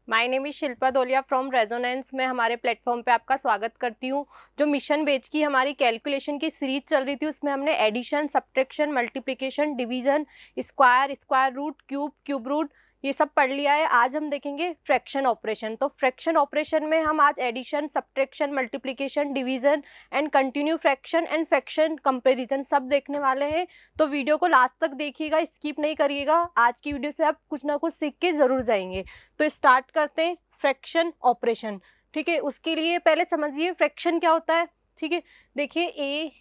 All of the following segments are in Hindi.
My name is Shilpa Doliya from resonance. मैं हमारे प्लेटफॉर्म पे आपका स्वागत करती हूँ। जो मिशन बेच की हमारी कैलकुलेशन की सीरीज चल रही थी उसमें हमने addition, subtraction, multiplication, division, square, square root, cube, cube root ये सब पढ़ लिया है। आज हम देखेंगे फ्रैक्शन ऑपरेशन। तो फ्रैक्शन ऑपरेशन में हम आज addition, subtraction, multiplication, division and continue fraction and fraction comparison सब देखने वाले हैं। तो वीडियो को लास्ट तक देखिएगा, स्किप नहीं करिएगा। आज की वीडियो से आप कुछ ना कुछ सीख के जरूर जाएंगे। तो स्टार्ट करते हैं फ्रैक्शन ऑपरेशन। ठीक है, उसके लिए पहले समझिए फ्रैक्शन क्या होता है। ठीक है, देखिए ए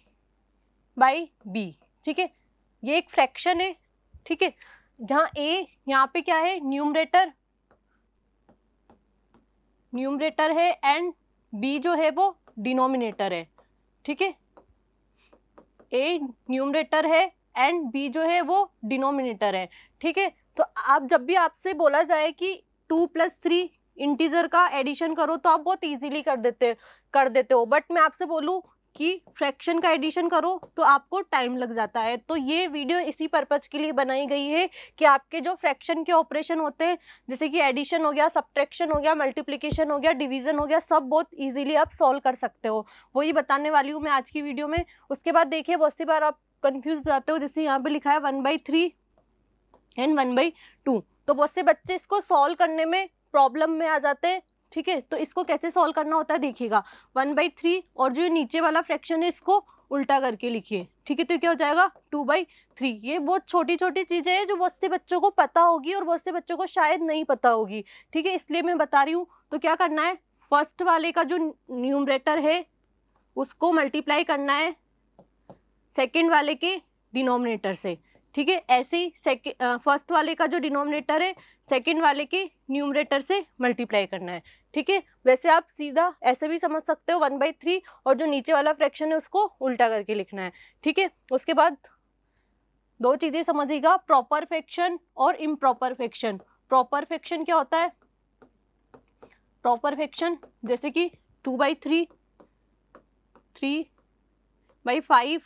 बाई बी, ठीक है, ये एक फ्रैक्शन है। ठीक है, जहाँ ए यहाँ पे क्या है, न्यूमरेटर है एंड बी जो है वो डिनोमिनेटर है। ठीक है, ए न्यूमरेटर है एंड बी जो है वो डिनोमिनेटर है। ठीक है, तो आप जब भी आपसे बोला जाए कि 2+3 इंटीजर का एडिशन करो तो आप बहुत इजीली कर देते हो। बट मैं आपसे बोलूँ कि फ्रैक्शन का एडिशन करो तो आपको टाइम लग जाता है। तो ये वीडियो इसी पर्पस के लिए बनाई गई है कि आपके जो फ्रैक्शन के ऑपरेशन होते हैं, जैसे कि एडिशन हो गया, सब्ट्रैक्शन हो गया, मल्टीप्लिकेशन हो गया, डिवीजन हो गया, सब बहुत इजीली आप सॉल्व कर सकते हो। वही बताने वाली हूँ मैं आज की वीडियो में। उसके बाद देखिए बहुत सी बार आप कंफ्यूज जाते हो, जैसे यहाँ पे लिखा है 1/3 एंड 1/2। तो बहुत से बच्चे इसको सॉल्व करने में प्रॉब्लम में आ जाते हैं। ठीक है, तो इसको कैसे सॉल्व करना होता है देखिएगा। 1/3 और जो नीचे वाला फ्रैक्शन है इसको उल्टा करके लिखिए। ठीक है, तो क्या हो जाएगा 2/3। ये बहुत छोटी छोटी चीजें हैं जो बहुत से बच्चों को पता होगी और बहुत से बच्चों को शायद नहीं पता होगी। ठीक है, इसलिए मैं बता रही हूँ। तो क्या करना है, फर्स्ट वाले का जो न्यूमरेटर है उसको मल्टीप्लाई करना है सेकेंड वाले के डिनोमिनेटर से। ठीक है, ऐसे ही फर्स्ट वाले का जो डिनोमिनेटर है सेकंड वाले के न्यूमरेटर से मल्टीप्लाई करना है। ठीक है, वैसे आप सीधा ऐसे भी समझ सकते हो 1/3 और जो नीचे वाला फ्रैक्शन है उसको उल्टा करके लिखना है। ठीक है, उसके बाद दो चीजें समझिएगा, प्रॉपर फ्रैक्शन और इम्प्रॉपर फ्रैक्शन। प्रॉपर फ्रैक्शन क्या होता है, प्रॉपर फ्रैक्शन जैसे कि 2/3, 3/5,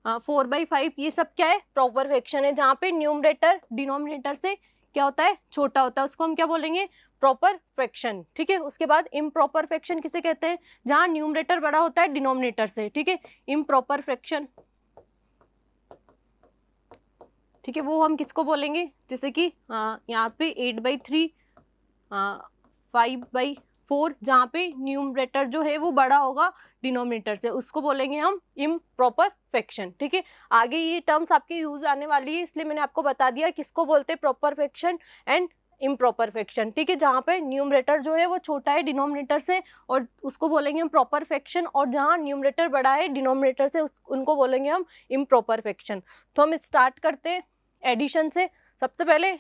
4/5, ये सब क्या है, प्रॉपर फ्रैक्शन है। जहाँ पे न्यूमरेटर डिनोमिनेटर से क्या होता है, छोटा होता है, उसको हम क्या बोलेंगे, प्रॉपर फ्रैक्शन। ठीक है, उसके बाद इम्प्रॉपर फ्रैक्शन किसे कहते हैं, जहाँ न्यूमरेटर बड़ा होता है डिनोमिनेटर से। ठीक है, इम्प्रॉपर फ्रैक्शन। ठीक है, वो हम किसको बोलेंगे, जैसे कि यहाँ पे 8/3, 5/4, जहाँ पे न्यूमरेटर जो है वो बड़ा होगा डिनोमिनेटर से, उसको बोलेंगे हम इम्प्रॉपर फ्रैक्शन। ठीक है, आगे ये टर्म्स आपके यूज आने वाली है, इसलिए मैंने आपको बता दिया किसको बोलते हैं proper fraction and improper fraction. ठीक है, जहाँ पे न्यूमरेटर जो है वो छोटा है डिनोमिनेटर से और उसको बोलेंगे हम प्रॉपर फ्रैक्शन, और जहाँ न्यूमरेटर बड़ा है डिनोमिनेटर से उनको बोलेंगे हम इम्प्रॉपर फ्रैक्शन। तो हम स्टार्ट करते हैं एडिशन से। सबसे पहले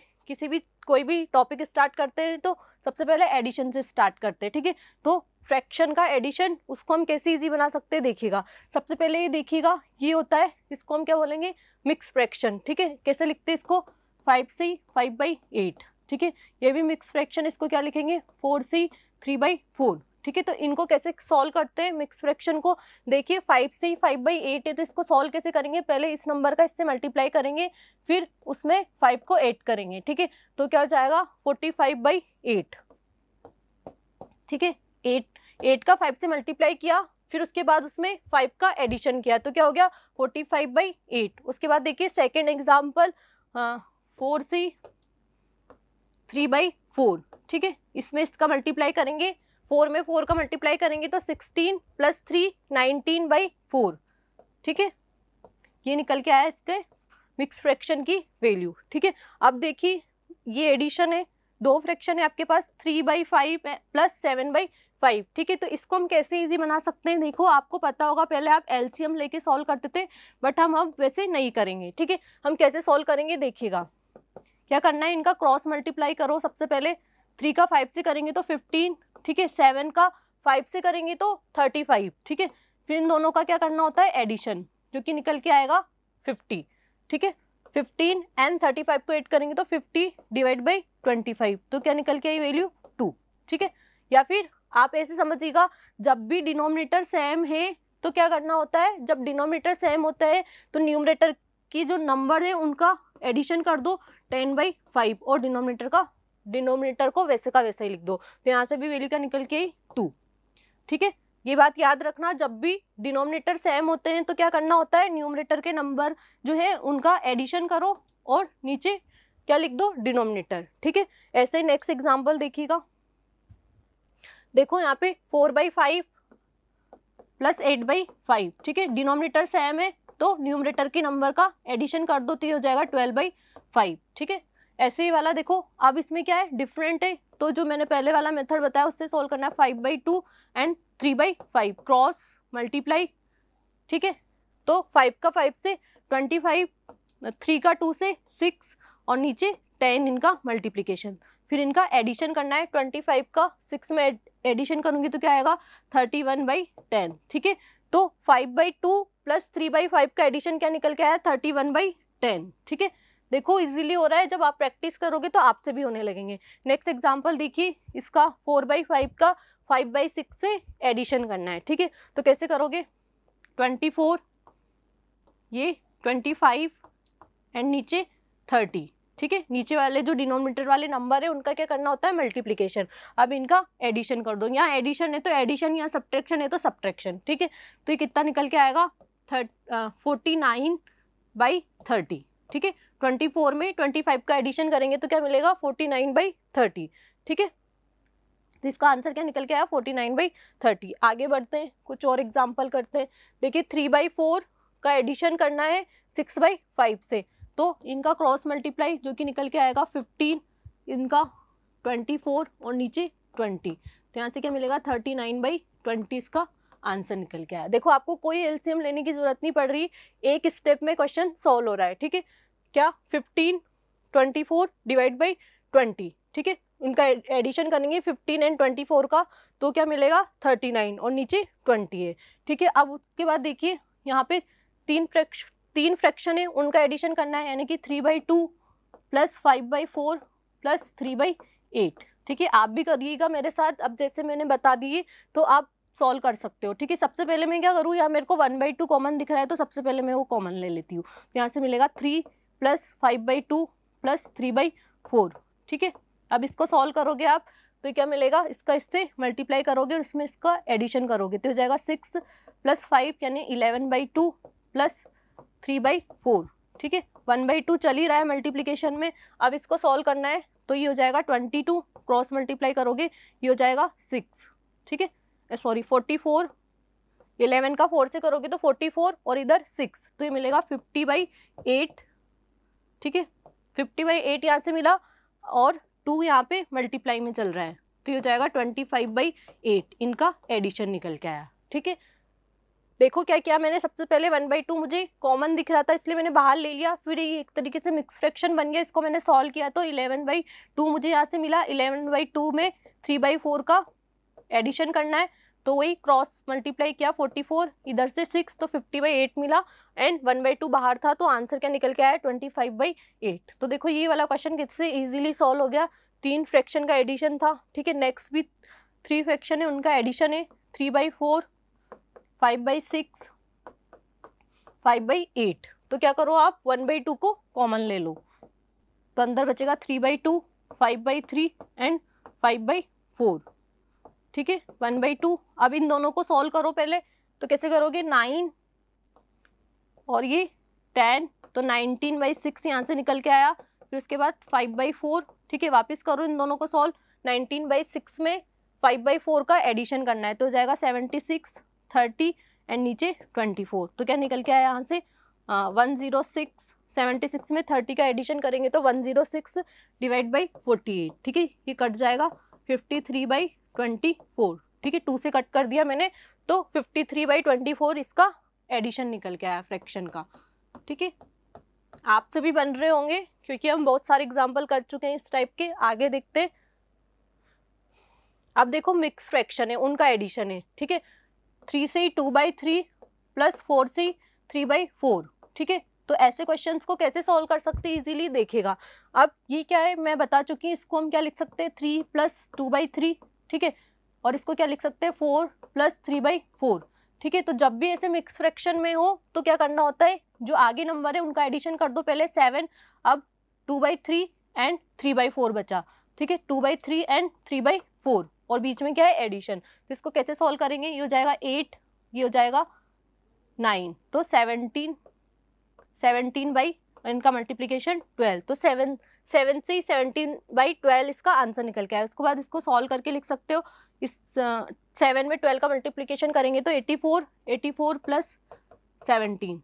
कोई भी टॉपिक स्टार्ट करते हैं तो सबसे पहले एडिशन से स्टार्ट करते हैं। ठीक है, तो फ्रैक्शन का एडिशन उसको हम कैसे इजी बना सकते हैं देखिएगा। सबसे पहले ये देखिएगा, ये होता है, इसको हम क्या बोलेंगे, मिक्स फ्रैक्शन। ठीक है, कैसे लिखते हैं इसको, 5c 5/8। ठीक है, ये भी मिक्स फ्रैक्शन, इसको क्या लिखेंगे, 4c 3/4। ठीक है, तो इनको कैसे सॉल्व करते हैं मिक्स फ्रैक्शन को, देखिए 5c 5/8 है, तो इसको सॉल्व कैसे करेंगे, पहले इस नंबर का इससे मल्टीप्लाई करेंगे, फिर उसमें 5 को 8 करेंगे। ठीक है, तो क्या हो जाएगा 45/8। ठीक है, 8 का 5 से मल्टीप्लाई किया, फिर उसके बाद उसमें 5 का एडिशन किया, तो क्या हो गया 45/8। उसके बाद देखिए सेकेंड एग्जाम्पल, 4c 3/4। ठीक है, इसमें इसका मल्टीप्लाई करेंगे, 4 में 4 का मल्टीप्लाई करेंगे तो 16 + 3 19/4। ठीक है, ये निकल के आया इसके मिक्स फ्रैक्शन की वैल्यू। ठीक है, अब देखिए ये एडिशन है, दो फ्रैक्शन है आपके पास, 3/5 + 7/5। ठीक है, तो इसको हम कैसे इजी बना सकते हैं, देखो आपको पता होगा पहले आप एलसीएम लेके सॉल्व करते थे, बट हम अब वैसे नहीं करेंगे। ठीक है, हम कैसे सॉल्व करेंगे देखिएगा। क्या करना है, इनका क्रॉस मल्टीप्लाई करो। सबसे पहले 3 का 5 से करेंगे तो 15। ठीक है, 7 का 5 से करेंगे तो 35। ठीक है, फिर इन दोनों का क्या करना होता है, एडिशन, जो कि निकल के आएगा 50। ठीक है, 15 एंड 35 को ऐड करेंगे तो 50/25, तो क्या निकल के आई वैल्यू 2। ठीक है, या फिर आप ऐसे समझिएगा, जब भी डिनोमिनेटर सेम है तो क्या करना होता है, जब डिनोमिनेटर सेम होता है तो न्यूमरेटर की जो नंबर है उनका एडिशन कर दो 10/5 और डिनोमिनेटर का डिनोमिनेटर को वैसे का वैसे ही लिख दो। तो यहाँ से भी वैल्यू क्या निकल के आई 2। ठीक है, ये बात याद रखना, जब भी डिनोमिनेटर सेम होते हैं तो क्या करना होता है, न्यूमरेटर के नंबर जो है उनका एडिशन करो और नीचे क्या लिख दो, डिनोमिनेटर। ठीक है, ऐसे ही नेक्स्ट एग्जांपल देखिएगा। देखो यहाँ पे 4/5 प्लस 8/5। ठीक है, डिनोमिनेटर सेम है तो न्यूमरेटर के नंबर का एडिशन कर दो तो ये हो जाएगा 12/5। ठीक है, ऐसे ही वाला देखो, अब इसमें क्या है, डिफरेंट है, तो जो मैंने पहले वाला मेथड बताया उससे सोल्व करना है। 5/2 एंड 3/5 क्रॉस मल्टीप्लाई। ठीक है, तो 5 का 5 से 25, 3 का 2 से 6 और नीचे 10 इनका मल्टीप्लीकेशन। फिर इनका एडिशन करना है। 25 का 6 में एडिशन करूंगी तो क्या आएगा, 31/10। ठीक है, तो 5/2 प्लस 3/5 का एडिशन क्या निकल के आया, 31/10। ठीक है, देखो इजीली हो रहा है, जब आप प्रैक्टिस करोगे तो आपसे भी होने लगेंगे। नेक्स्ट एग्जांपल देखिए, इसका 4/5 का 5/6 से एडिशन करना है। ठीक है, तो कैसे करोगे, 24, ये 25 एंड नीचे 30। ठीक है, नीचे वाले जो डिनोमिनेटर वाले नंबर है उनका क्या करना होता है, मल्टीप्लिकेशन। अब इनका एडिशन कर दो, यहाँ एडिशन है तो एडिशन, यहाँ सब्ट्रैक्शन है तो सब्ट्रैक्शन। ठीक है, तो ये कितना निकल के आएगा, 49/30। ठीक है, 24 में 25 का एडिशन करेंगे तो क्या मिलेगा, 49/30। ठीक है, तो इसका आंसर क्या निकल के आया, 49/30। आगे बढ़ते हैं, कुछ और एग्जाम्पल करते हैं। देखिए 3/4 का एडिशन करना है 6/5 से, तो इनका क्रॉस मल्टीप्लाई जो कि निकल के आएगा 15, इनका 24 और नीचे 20। तो यहाँ से क्या मिलेगा, 39/20 इसका आंसर निकल के आया। देखो आपको कोई एलसीएम लेने की जरूरत नहीं पड़ रही, एक स्टेप में क्वेश्चन सॉल्व हो रहा है। ठीक है, क्या 15, 24 डिवाइड बाई 20। ठीक है, इनका एडिशन करेंगे 15 एंड 24 का, तो क्या मिलेगा, 39 और नीचे 20 है। ठीक है, अब उसके बाद देखिए यहाँ पे तीन फ्रैक्शन है, उनका एडिशन करना है, यानी कि 3/2 प्लस 5/4 प्लस 3/8। ठीक है, आप भी करिएगा मेरे साथ, अब जैसे मैंने बता दिए तो आप सॉल्व कर सकते हो। ठीक है, सबसे पहले मैं क्या करूँ, यहाँ मेरे को 1/2 कॉमन दिख रहा है तो सबसे पहले मैं वो कॉमन ले लेती हूँ। यहाँ से मिलेगा 3 प्लस 5/2 प्लस 3/4। ठीक है, अब इसको सॉल्व करोगे आप तो क्या मिलेगा, इसका इससे मल्टीप्लाई करोगे और इसमें इसका एडिशन करोगे तो हो जाएगा 6 प्लस 5 यानी 11/2 प्लस 3/4। ठीक है, 1/2 चल ही रहा है मल्टीप्लीकेशन में। अब इसको सॉल्व करना है तो ये हो जाएगा 22, क्रॉस मल्टीप्लाई करोगे ये हो जाएगा 6। ठीक है, सॉरी 44, 11 का 4 से करोगे तो 44 और इधर 6, तो ये मिलेगा 50/8। ठीक है, 50/8 यहाँ से मिला और 2 यहाँ पे मल्टीप्लाई में चल रहा है तो ये हो जाएगा 25/8, इनका एडिशन निकल के आया। ठीक है, देखो क्या किया मैंने, सबसे पहले 1/2 मुझे कॉमन दिख रहा था इसलिए मैंने बाहर ले लिया, फिर ये एक तरीके से मिक्स फ्रैक्शन बन गया, इसको मैंने सॉल्व किया तो 11/2 मुझे यहाँ से मिला। 11/2 में 3/4 का एडिशन करना है तो वही क्रॉस मल्टीप्लाई किया, 44 इधर से 6 तो 50/8 मिला एंड 1/2 बाहर था तो आंसर क्या निकल के आया, 25/8। तो देखो ये वाला क्वेश्चन किससे इजीली सॉल्व हो गया, 3 फ्रैक्शन का एडिशन था। ठीक है, नेक्स्ट भी 3 फ्रैक्शन है, उनका एडिशन है 3/4, 5/6, 5/8। तो क्या करो आप 1/2 को कॉमन ले लो तो अंदर बचेगा 3/2, 5/3 एंड 5/4। ठीक है, 1/2। अब इन दोनों को सॉल्व करो पहले, तो कैसे करोगे, 9 और ये 10 तो 19/6 यहाँ से निकल के आया। फिर उसके बाद 5/4। ठीक है, वापस करो इन दोनों को सॉल्व, 19/6 में 5/4 का एडिशन करना है तो हो जाएगा 76, 30 एंड नीचे 24। तो क्या निकल के आया यहाँ से 106। 76 में 30 का एडिशन करेंगे तो 106 डिवाइड बाई 48। ठीक है, ये कट जाएगा 53/24। ठीक है, 2 से कट कर दिया मैंने तो 53/24 इसका एडिशन निकल के आया फ्रैक्शन का। ठीक है, आपसे भी बन रहे होंगे क्योंकि हम बहुत सारे एग्जाम्पल कर चुके हैं इस टाइप के। आगे देखते हैं, अब देखो मिक्स फ्रैक्शन है, उनका एडिशन है। ठीक है, 3 से 2/3 प्लस 4 से 3/4। ठीक है, तो ऐसे क्वेश्चंस को कैसे सॉल्व कर सकते हैं इजीली देखिएगा। अब ये क्या है मैं बता चुकी हूँ, इसको हम क्या लिख सकते हैं 3 प्लस 2/3। ठीक है, और इसको क्या लिख सकते हैं 4 प्लस 3/4। ठीक है, तो जब भी ऐसे मिक्स फ्रैक्शन में हो तो क्या करना होता है, जो आगे नंबर है उनका एडिशन कर दो पहले 7, अब 2/3 एंड 3/4 बचा ठीक है, 2/3 एंड 3/4, और बीच में क्या है एडिशन। तो इसको कैसे सॉल्व करेंगे, ये हो जाएगा 8, ये हो जाएगा 9, तो 17 बाई इनका मल्टीप्लीकेशन 12, तो 7 से 17/12 इसका आंसर निकल के आया। उसके बाद इसको सॉल्व करके लिख सकते हो, इस 7 में 12 का मल्टीप्लीकेशन करेंगे तो 84 प्लस 17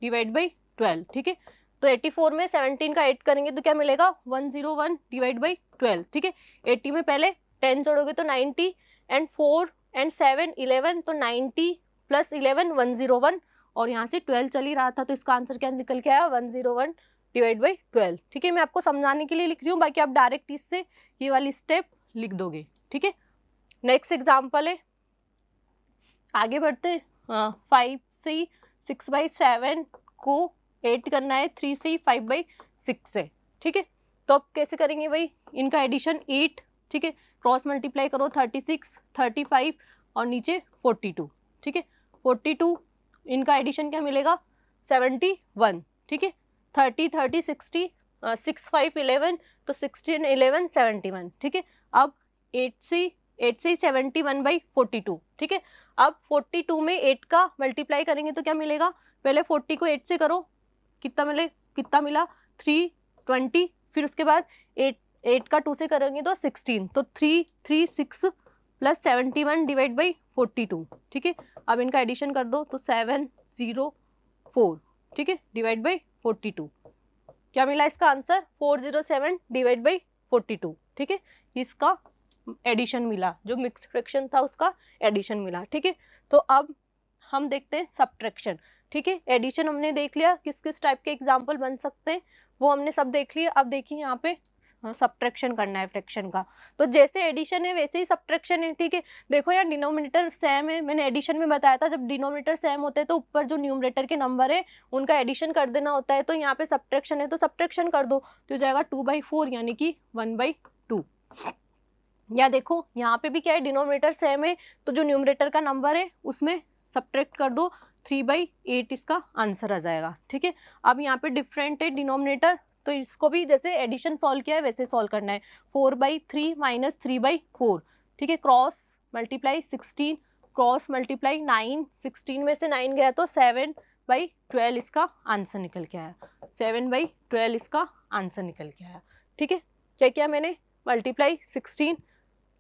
डिवाइड बाई 12, ठीक है। तो 84 में 17 का 8 करेंगे तो क्या मिलेगा, 101 डिवाइड बाई 12, ठीक है। 80 में पहले 10 जोड़ोगे तो 90, एंड 4 एंड 7 11, तो 90 प्लस 11 101, और यहाँ से 12 चल ही रहा था, तो इसका आंसर क्या निकल के आया, 101 डिवाइड बाई 12, ठीक है। मैं आपको समझाने के लिए लिख रही हूँ, बाकी आप डायरेक्ट इससे ये वाली स्टेप लिख दोगे, ठीक है। नेक्स्ट एग्जाम्पल है, आगे बढ़ते। 5 से 6/7 को 8 करना है, 3 से 5/6 है, ठीक है। तो अब कैसे करेंगे भाई, इनका एडिशन 8, ठीक है, क्रॉस मल्टीप्लाई करो 36 35 और नीचे 42, ठीक है। 42 इनका एडिशन क्या मिलेगा, 71, ठीक है। 30 30 60, 6 5 11, तो 16 11 71, ठीक है। अब 8 से 71/42, ठीक है। अब 42 में 8 का मल्टीप्लाई करेंगे तो क्या मिलेगा, पहले 40 को 8 से करो, कितना मिला 320, फिर उसके बाद 8 का 2 से करेंगे तो 16, तो 336 प्लस 71 डिवाइड बाई 42, ठीक है। अब इनका एडिशन कर दो तो 704, ठीक है, डिवाइड बाई 42, क्या मिला इसका आंसर, 407 डिवाइड बाई 42, ठीक है। इसका एडिशन मिला, जो मिक्स फ्रैक्शन था उसका एडिशन मिला, ठीक है। तो अब हम देखते हैं सब्ट्रैक्शन, ठीक है। एडिशन हमने देख लिया, किस किस टाइप के एग्जाम्पल बन सकते हैं वो हमने सब देख लिया। अब देखिए यहाँ पे सब्ट्रैक्शन करना है फ्रैक्शन का, तो जैसे एडिशन है वैसे ही सब्ट्रैक्शन है, ठीक है। देखो यार डिनोमिनेटर सेम है, मैंने एडिशन में बताया था, जब डिनोमिनेटर सेम होते हैं तो ऊपर जो न्यूमरेटर के नंबर है उनका एडिशन कर देना होता है। तो यहाँ पे सब्ट्रैक्शन है तो सब्ट्रैक्शन कर दो, तो जाएगा 2/4 यानी कि 1/2। या देखो यहाँ पे भी क्या है, डिनोमिनेटर सेम है तो जो न्यूमरेटर का नंबर है उसमें सब्ट्रैक्ट कर दो, 3/8 इसका आंसर आ जाएगा, ठीक है। अब यहाँ पे डिफरेंट है डिनोमिनेटर, तो इसको भी जैसे एडिशन सॉल्व किया है वैसे सॉल्व करना है, 4/3 माइनस 3/4, ठीक है। क्रॉस मल्टीप्लाई 16, क्रॉस मल्टीप्लाई 9, 16 में से 9 गया तो 7/12 इसका आंसर निकल के आया, 7/12 इसका आंसर निकल के आया, ठीक है। क्या किया मैंने, मल्टीप्लाई 16,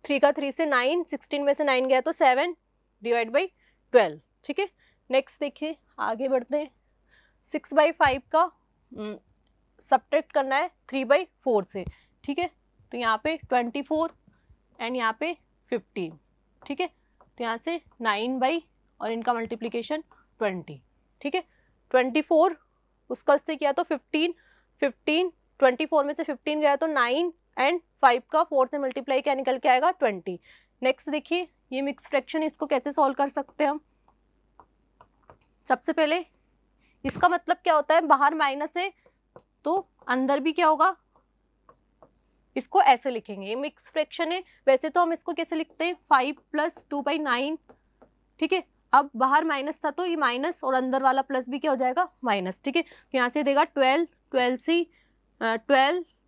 3 का 3 से 9, 16 में से 9 गया तो 7 डिवाइड बाई 12, ठीक है। नेक्स्ट देखिए आगे बढ़ते हैं, 6/5 का सब्ट्रैक्ट करना है 3/4 से, ठीक है। तो यहाँ पे 24 एंड यहाँ पे 15, ठीक है। तो यहाँ से 9 और इनका मल्टीप्लीकेशन 20, ठीक है। 24 उसका उससे किया तो 15 24 में से 15 गया तो 9 एंड 5 का 4 से मल्टीप्लाई क्या निकल के आएगा 20। नेक्स्ट देखिए ये मिक्स फ्रैक्शन, इसको कैसे सॉल्व कर सकते हैं हम। सबसे पहले इसका मतलब क्या होता है, बाहर माइनस है तो अंदर भी क्या होगा, इसको ऐसे लिखेंगे, ये मिक्स फ्रैक्शन है। वैसे तो हम इसको कैसे लिखते हैं, 5 + 2/9, ठीक है। अब बाहर माइनस था तो ये माइनस और अंदर वाला प्लस भी क्या हो जाएगा माइनस, ठीक है। तो यहाँ से देगा 12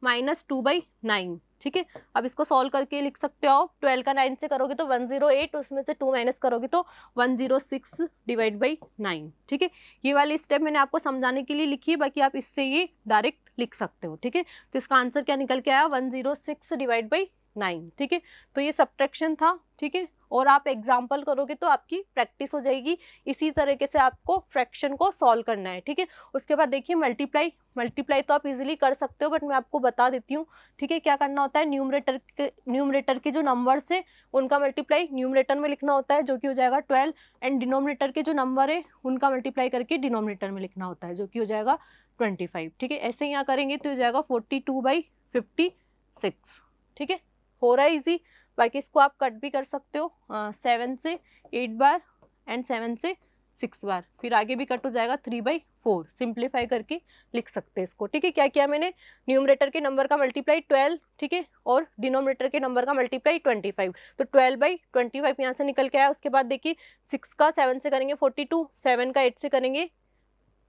माइनस 2/9, ठीक है। अब इसको सॉल्व करके लिख सकते हो, 12 का 9 से करोगे तो 108, उसमें से 2 माइनस करोगे तो 106 डिवाइड बाई 9, ठीक है। ये वाली स्टेप मैंने आपको समझाने के लिए लिखी है, बाकी आप इससे ये डायरेक्ट लिख सकते हो, ठीक है। तो इसका आंसर क्या निकल के आया, 106 डिवाइड बाई 9, ठीक है। तो ये सब्ट्रैक्शन था, ठीक है। और आप एग्जाम्पल करोगे तो आपकी प्रैक्टिस हो जाएगी, इसी तरीके से आपको फ्रैक्शन को सॉल्व करना है, ठीक है। उसके बाद देखिए मल्टीप्लाई तो आप इजीली कर सकते हो, बट मैं आपको बता देती हूँ, ठीक है। क्या करना होता है, न्यूमरेटर के जो नंबर्स है उनका मल्टीप्लाई न्यूमरेटर में लिखना होता है, जो कि हो जाएगा 12, एंड डिनोमिनेटर के जो नंबर है उनका मल्टीप्लाई करके डिनोमिनेटर में लिखना होता है, जो कि हो जाएगा 25, ठीक है। ऐसे यहाँ करेंगे तो हो जाएगा 42/56, ठीक है। हो रहा है इजी, बाकी इसको आप कट भी कर सकते हो, 7 से 8 बार एंड 7 से 6 बार, फिर आगे भी कट हो जाएगा 3/4, सिंप्लीफाई करके लिख सकते हैं इसको, ठीक है। क्या किया मैंने, न्यूमरेटर के नंबर का मल्टीप्लाई 12, ठीक है, और डिनोमिनेटर के नंबर का मल्टीप्लाई 25, तो 12/25 यहाँ से निकल के आया। उसके बाद देखिए 6 का 7 से करेंगे 42, 7 का 8 से करेंगे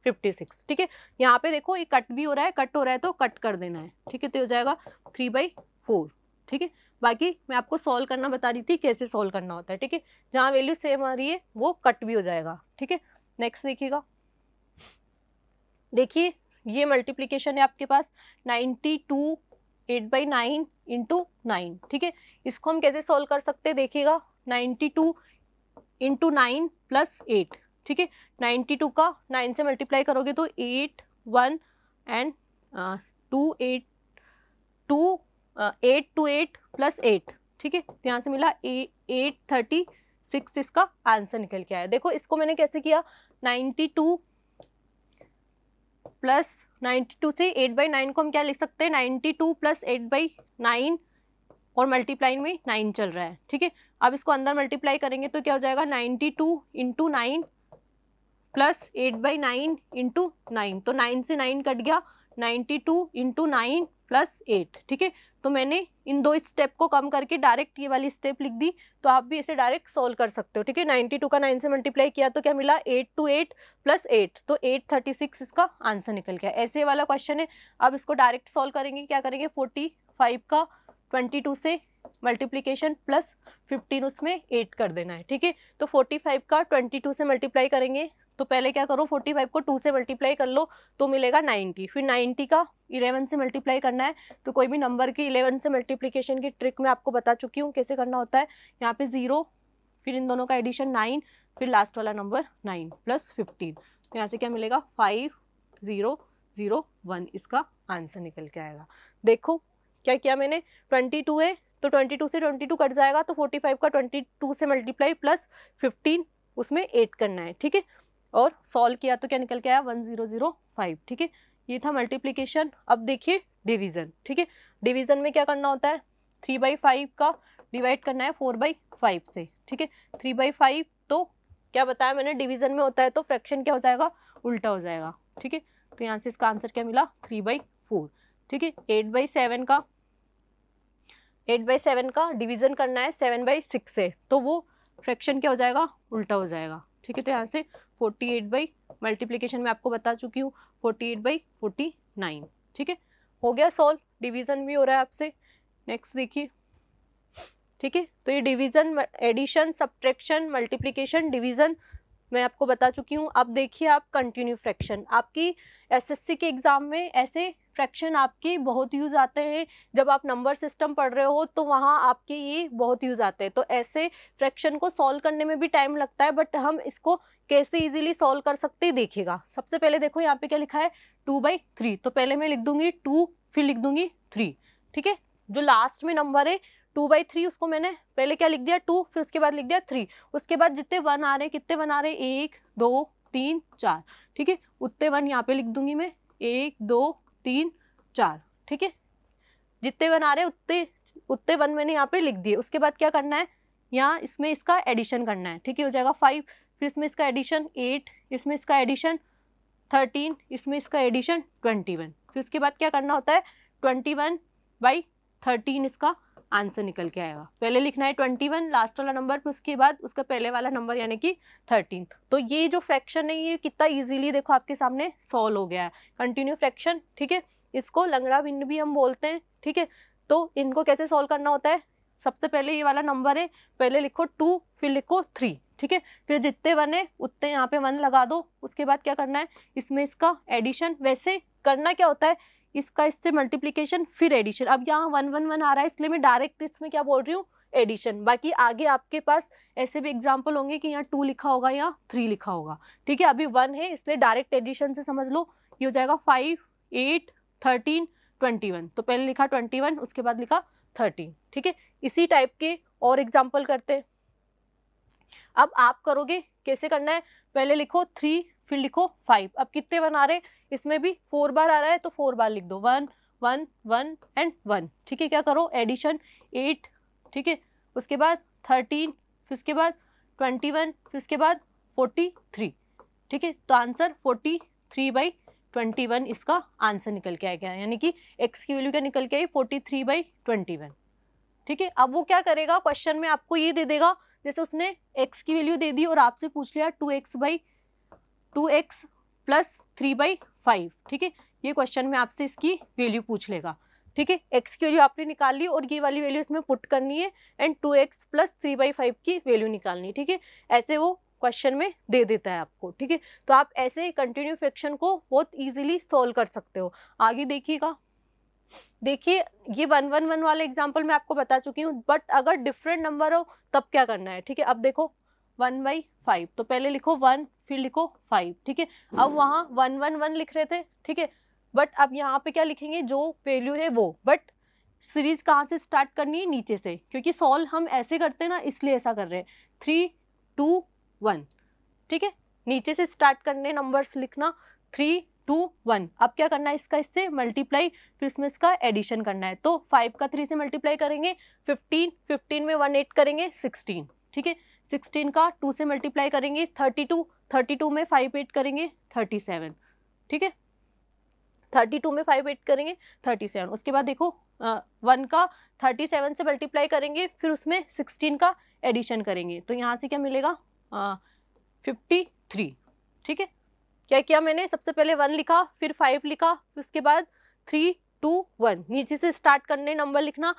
56, ठीक है। यहाँ पे देखो ये कट भी हो रहा है, कट हो रहा है तो कट कर देना है, ठीक है। तो हो जाएगा 3/4, ठीक है। बाकी मैं आपको सॉल्व करना बता रही थी कैसे सॉल्व करना होता है, ठीक है। जहाँ वैल्यू सेम आ रही है वो कट भी हो जाएगा, ठीक है। नेक्स्ट देखिएगा, देखिए ये मल्टीप्लीकेशन है आपके पास 92 8/9 इंटू 9, ठीक है। इसको हम कैसे सॉल्व कर सकते हैं देखिएगा, 92 इंटू 9 प्लस 8, ठीक है। 92 का 9 से मल्टीप्लाई करोगे तो 8 1 एंड 2 8 2 8 to 8 प्लस 8, ठीक है। तो यहाँ से मिला 836 इसका आंसर निकल के आया। देखो इसको मैंने कैसे किया, 92 प्लस 92 से 8/9 को हम क्या लिख सकते हैं, 92 प्लस 8/9 और मल्टीप्लाई में 9 चल रहा है, ठीक है। अब इसको अंदर मल्टीप्लाई करेंगे तो क्या हो जाएगा, 92 इंटू 9 प्लस 8/9 इंटू 9, तो 9 से 9 कट गया, 92 इंटू 9 प्लस 8, ठीक है। तो मैंने इन दो स्टेप को कम करके डायरेक्ट ये वाली स्टेप लिख दी, तो आप भी इसे डायरेक्ट सॉल्व कर सकते हो, ठीक है। 92 का 9 से मल्टीप्लाई किया तो क्या मिला, 8 to 8 प्लस 8, तो 836 इसका आंसर निकल गया। ऐसे वाला क्वेश्चन है। अब इसको डायरेक्ट सॉल्व करेंगे, क्या करेंगे, 45 का 22 से मल्टीप्लीकेशन प्लस 15 उसमें 8 कर देना है, ठीक है। तो 45 का 22 से मल्टीप्लाई करेंगे तो पहले क्या करो, 45 को 2 से मल्टीप्लाई कर लो तो मिलेगा 90, फिर 90 का 11 से मल्टीप्लाई करना है। तो कोई भी नंबर की 11 से मल्टीप्लिकेशन की ट्रिक मैं आपको बता चुकी हूँ कैसे करना होता है। यहाँ पे 0, फिर इन दोनों का एडिशन 9, फिर लास्ट वाला नंबर 9 प्लस 15, तो यहाँ से क्या मिलेगा 5001, इसका आंसर निकल के आएगा। देखो क्या किया मैंने, 22 है तो 22 से 22 कट जाएगा, तो 45 का 22 से मल्टीप्लाई प्लस 15 उसमें 8 करना है, ठीक है। और सॉल्व किया तो क्या निकल के आया, 1005, ठीक है। ये था मल्टीप्लिकेशन। अब देखिए डिवीजन, ठीक है। डिवीजन में क्या करना होता है, 3/5 का डिवाइड करना है 4/5 से, ठीक है। 3/5 तो क्या बताया मैंने, डिवीजन में होता है तो फ्रैक्शन क्या हो जाएगा, उल्टा हो जाएगा, ठीक है। तो यहाँ से इसका आंसर क्या मिला, 3/4, ठीक है। 8/7 का डिवीजन करना है 7/6 से, तो वो फ्रैक्शन क्या हो जाएगा, उल्टा हो जाएगा, ठीक है। तो यहाँ से 48 मल्टीप्लिकेशन में आपको बता चुकी हूँ 48/49, ठीक है। हो गया सॉल्व, डिवीजन भी हो रहा है आपसे। नेक्स्ट देखिए, ठीक है। तो ये division, addition, subtraction, multiplication, division मैं आपको बता चुकी हूँ। अब देखिए आप कंटिन्यू फ्रैक्शन, आपकी एसएससी के एग्जाम में ऐसे फ्रैक्शन आपके बहुत यूज आते हैं। जब आप नंबर सिस्टम पढ़ रहे हो तो वहाँ आपके ये बहुत यूज आते हैं। तो ऐसे फ्रैक्शन को सॉल्व करने में भी टाइम लगता है, बट हम इसको कैसे इजीली सॉल्व कर सकते हैं देखिएगा। सबसे पहले देखो यहाँ पे क्या लिखा है, 2/3, तो पहले मैं लिख दूंगी 2, फिर लिख दूंगी 3, ठीक है। जो लास्ट में नंबर है 2/3 उसको मैंने पहले क्या लिख दिया, 2, फिर उसके बाद लिख दिया 3, उसके बाद जितने 1 आ रहे, कितने 1 आ रहे, 1 2 3 4, ठीक है। उतने 1 यहाँ पे लिख दूंगी मैं, 1 2 3 4, ठीक है। जितने 1 आ रहे उतने 1 मैंने यहाँ पे लिख दिए। उसके बाद क्या करना है, यहाँ इसमें इसका एडिशन करना है, ठीक है। हो जाएगा 5, फिर इसमें इसका एडिशन 8, इसमें इसका एडिशन 13, इसमें इसका एडिशन 21, फिर उसके बाद क्या करना होता है, 21/13 इसका आंसर निकल के आएगा। पहले लिखना है 21 लास्ट वाला नंबर, फिर उसके बाद उसका पहले वाला नंबर यानी कि 13। तो ये जो फ्रैक्शन है ये कितना इजीली देखो आपके सामने सॉल्व हो गया है, कंटिन्यू फ्रैक्शन, ठीक है। इसको लंगड़ा भिन्न भी हम बोलते हैं, ठीक है। तो इनको कैसे सॉल्व करना होता है, सबसे पहले ये वाला नंबर है, पहले लिखो 2, फिर लिखो 3, ठीक है। फिर जितने 1 है उतने यहाँ पे 1 लगा दो। उसके बाद क्या करना है, इसमें इसका एडिशन, वैसे करना क्या होता है, इसका इससे मल्टीप्लिकेशन फिर एडिशन। अब यहाँ 1 1 1 आ रहा है इसलिए मैं डायरेक्ट इसमें क्या बोल रही हूँ, एडिशन। बाकी आगे आपके पास ऐसे भी एग्जाम्पल होंगे कि यहाँ 2 लिखा होगा या 3 लिखा होगा, ठीक है। अभी 1 है इसलिए डायरेक्ट एडिशन से समझ लो। ये हो जाएगा 5 8 13 21, तो पहले लिखा 21, उसके बाद लिखा 13, ठीक है। इसी टाइप के और एग्जाम्पल करते हैं। अब आप करोगे कैसे करना है, पहले लिखो 3, फिर लिखो 5। अब कितने 1 आ रहे, इसमें भी 4 बार आ रहा है तो 4 बार लिख दो, 1 1 1 एंड 1, ठीक है। क्या करो, एडिशन 8, ठीक है। उसके बाद 13, फिर उसके बाद 21, फिर उसके बाद 43, ठीक है। तो आंसर 43/21 इसका आंसर निकल के आएगा, यानी कि x की वैल्यू क्या निकल के आई, 43/21, ठीक है। अब वो क्या करेगा, क्वेश्चन में आपको ये दे देगा, जैसे उसने x की वैल्यू दे दी और आपसे पूछ लिया 2x + 3/5, ठीक है। ये क्वेश्चन में आपसे इसकी वैल्यू पूछ लेगा। ठीक है, x की वैल्यू आपने निकाल ली और ये वाली वैल्यू इसमें पुट करनी है एंड 2x प्लस 3/5 की वैल्यू निकालनी है। ठीक है, ऐसे वो क्वेश्चन में दे देता है आपको। ठीक है, तो आप ऐसे कंटिन्यू फ्रैक्शन को बहुत इजीली सॉल्व कर सकते हो। आगे देखिएगा, देखिए ये 1 1 1 वाले एग्जांपल मैं आपको बता चुकी हूँ, बट अगर डिफरेंट नंबर हो तब क्या करना है। ठीक है, अब देखो 1/5, तो पहले लिखो 1 फिर लिखो 5। ठीक है, अब वहाँ 1 1 1 लिख रहे थे। ठीक है, बट अब यहाँ पे क्या लिखेंगे, जो वैल्यू है वो, बट सीरीज कहाँ से स्टार्ट करनी है, नीचे से, क्योंकि सॉल्व हम ऐसे करते हैं ना, इसलिए ऐसा कर रहे हैं। 3 2 1। ठीक है, नीचे से स्टार्ट करने नंबर्स लिखना 3 2 1। अब क्या करना है, इसका इससे मल्टीप्लाई, फिर इसमें इसका एडिशन करना है। तो 5 का 3 से मल्टीप्लाई करेंगे 15, 15 में 1 8 करेंगे 16। ठीक है, 16 का 2 से मल्टीप्लाई करेंगे 32, 32 में 5 8 करेंगे 37। ठीक है, 32 में 5 8 करेंगे 37। उसके बाद देखो 1 का 37 से मल्टीप्लाई करेंगे, फिर उसमें 16 का एडिशन करेंगे, तो यहाँ से क्या मिलेगा 53। ठीक है, क्या किया मैंने, सबसे पहले 1 लिखा, फिर 5 लिखा, उसके बाद 3 2 1। नीचे से स्टार्ट करने नंबर लिखना,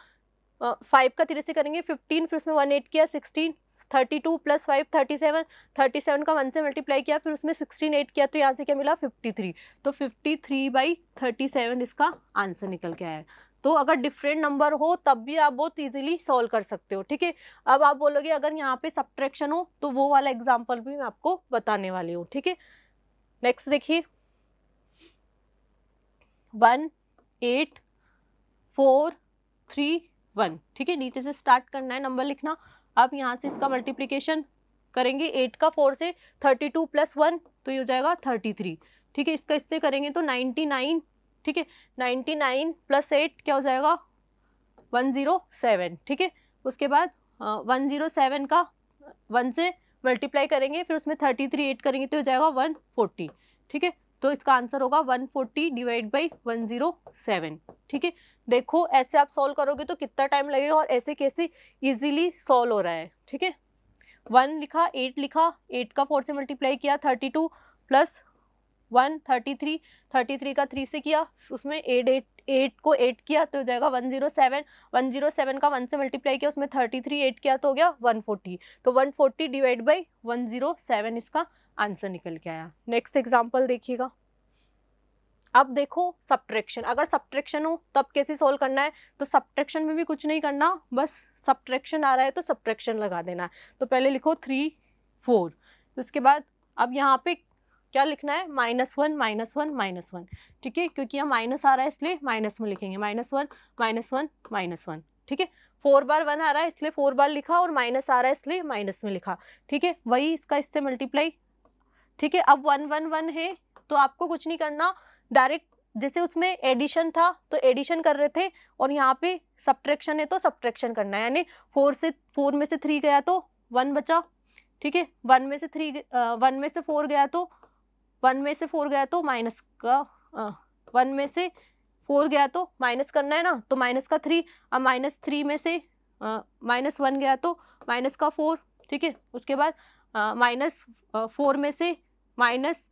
5 का 3 से करेंगे 15, फिर उसमें 1 8 किया 16, 32 प्लस 5 37, 37 का 1 से मल्टीप्लाई किया, फिर उसमें 16 8 किया, तो यहाँ से क्या मिला 53। तो 53/37 इसका आंसर निकल के आया। तो अगर डिफरेंट नंबर हो तब भी आप बहुत इजीली सॉल्व कर सकते हो। ठीक है, अब आप बोलोगे अगर यहाँ पे सब्ट्रैक्शन हो तो वो वाला एग्जांपल भी मैं आपको बताने वाली हूँ। ठीक है, नेक्स्ट देखिए 1 8 4 3 1। ठीक है, नीचे से स्टार्ट करना है नंबर लिखना। अब यहाँ से इसका मल्टीप्लिकेशन करेंगे 8 का 4 से, 32 प्लस 1 तो ये हो जाएगा 33। ठीक है, इसका इससे करेंगे तो 99। ठीक है, 99 प्लस 8 क्या हो जाएगा 107। ठीक है, उसके बाद 107 का 1 से मल्टीप्लाई करेंगे, फिर उसमें 33 8 करेंगे तो हो जाएगा 140। ठीक है, तो इसका आंसर होगा 140 डिवाइड बाई 107। ठीक है, देखो ऐसे आप सॉल्व करोगे तो कितना टाइम लगेगा और ऐसे कैसे इजीली सॉल्व हो रहा है। ठीक है, 1 लिखा 8 लिखा, 8 का 4 से मल्टीप्लाई किया 32 प्लस 1 33, 33 का 3 से किया, उसमें 8 को 8 किया तो हो जाएगा 107, 107 का 1 से मल्टीप्लाई किया, उसमें 33 8 किया तो हो गया 140। तो 140 डिवाइड बाई 107 इसका आंसर निकल के आया। नेक्स्ट एग्जांपल देखिएगा। अब देखो सब्ट्रैक्शन, अगर सब्ट्रैक्शन हो तब कैसे सॉल्व करना है, तो सब्ट्रैक्शन में भी कुछ नहीं करना, बस सब्ट्रैक्शन आ रहा है तो सब्ट्रैक्शन लगा देना है। तो पहले लिखो 3 4, उसके बाद अब यहाँ पे क्या लिखना है -1 -1 -1। ठीक है, क्योंकि यहाँ माइनस आ रहा है इसलिए माइनस में लिखेंगे -1 -1 -1। ठीक है, 4 बार 1 आ रहा है इसलिए 4 बार लिखा और माइनस आ रहा है इसलिए माइनस में लिखा। ठीक है, वही इसका इससे मल्टीप्लाई। ठीक है, अब 1 1 1 है तो आपको कुछ नहीं करना, डायरेक्ट जैसे उसमें एडिशन था तो एडिशन कर रहे थे और यहाँ पे सब्ट्रैक्शन है तो सब्ट्रैक्शन करना है, यानी 4 में से 3 गया तो 1 बचा। ठीक है, 1 में से 4 गया तो 1 में से 4 गया तो माइनस का 1 में से 4 गया तो माइनस करना है ना, तो माइनस का 3। अब -3 में से -1 गया तो माइनस का 4। ठीक है, उसके बाद -4 में से माइनस,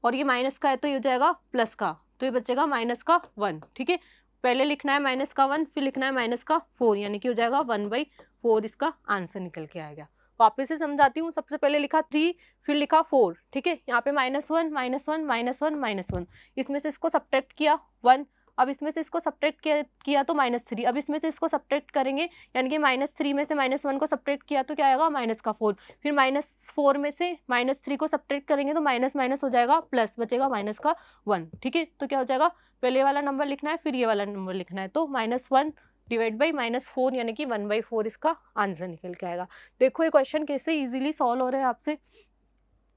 और ये माइनस का है तो ये हो जाएगा प्लस का, तो ये बचेगा -1। ठीक है, पहले लिखना है -1 फिर लिखना है -4, यानी कि हो जाएगा 1/4 इसका आंसर निकल के आएगा। वापस से समझाती हूँ, सबसे पहले लिखा 3 फिर लिखा 4। ठीक है, यहाँ पे -1 -1 -1 -1, इसमें से इसको सब्ट्रैक्ट किया 1, अब इसमें से इसको सब्ट्रैक्ट किया तो -3, अब इसमें से इसको सब्ट्रैक्ट करेंगे, यानी कि -3 में से -1 को सब्ट्रैक्ट किया तो क्या आएगा -4, फिर -4 में से -3 को सब्ट्रैक्ट करेंगे तो माइनस माइनस हो जाएगा प्लस, बचेगा -1। ठीक है, तो क्या हो जाएगा, पहले वाला नंबर लिखना है फिर ये वाला नंबर लिखना है, तो -1 डिवाइड बाई -4 यानी कि 1/4 इसका आंसर निकल के आएगा। देखो ये क्वेश्चन कैसे इजीली सॉल्व हो रहे हैं आपसे।